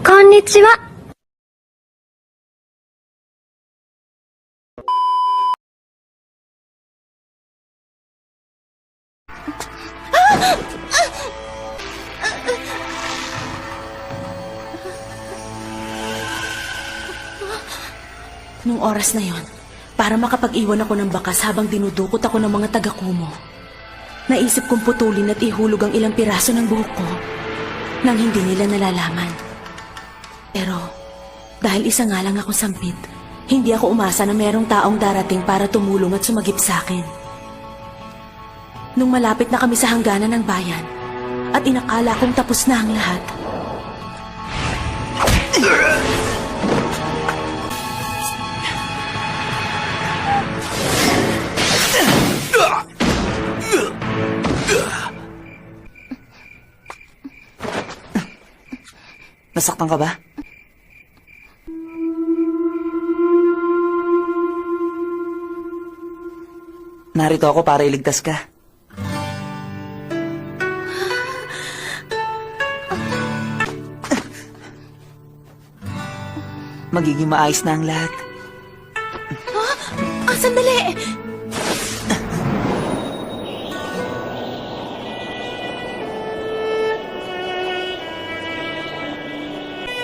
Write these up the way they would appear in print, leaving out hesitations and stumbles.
こんにちは。Nung oras na yon, para makapag-iwan ako ng bakas habang dinudukot ako ng mga taga-kumo, naisip kong putulin at ihulog ang ilang piraso ng buhok ko nang hindi nila nalalaman. Pero dahil isa nga lang akong sampit, hindi ako umasa na merong taong darating para tumulong at sumagip sa akin. Nung malapit na kami sa hangganan ng bayan at inakala kong tapos na ang lahat, Nasaktan ka ba? Narito ako para iligtas ka. Magiging maayos na ang lahat. sandali!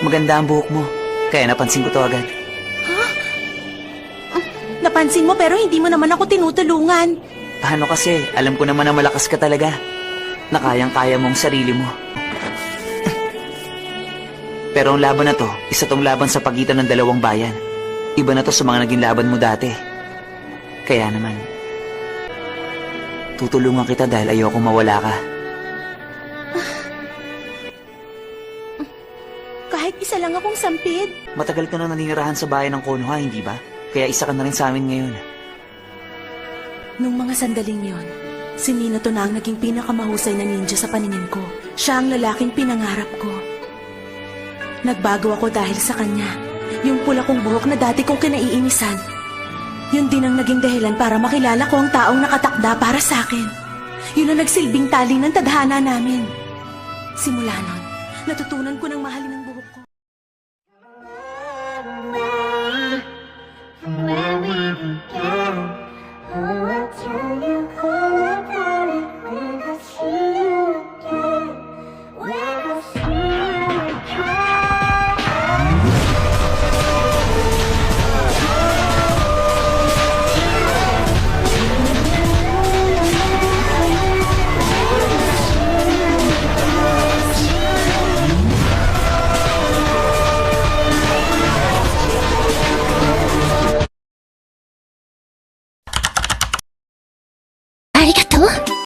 Maganda ang buhok mo, kaya napansin ko to agad. Napansin mo pero hindi mo naman ako tinutulungan. Paano kasi? Alam ko naman na malakas ka talaga. Na kayang-kaya mong sarili mo. Pero ang laban na to, isa tong laban sa pagitan ng dalawang bayan. Iba na to sa mga naging laban mo dati. Kaya naman, tutulungan kita dahil ayoko mawala ka. Kahit isa lang akong sampid. Matagal ka na naninirahan sa bayan ng Konoha, hindi ba? Kaya isa ka na rin sa amin ngayon. Nung mga sandaling yon, si Minato na ang naging pinakamahusay na ninja sa paningin ko. Siya ang lalaking pinangarap ko. Nagbago ako dahil sa kanya. Yung pula kong buhok na dati kong kinaiinisan. Yun din ang naging dahilan para makilala ko ang taong nakatakda para sa akin. Yun ang nagsilbing tali ng tadhana namin. Simula nun, natutunan ko ng mahalin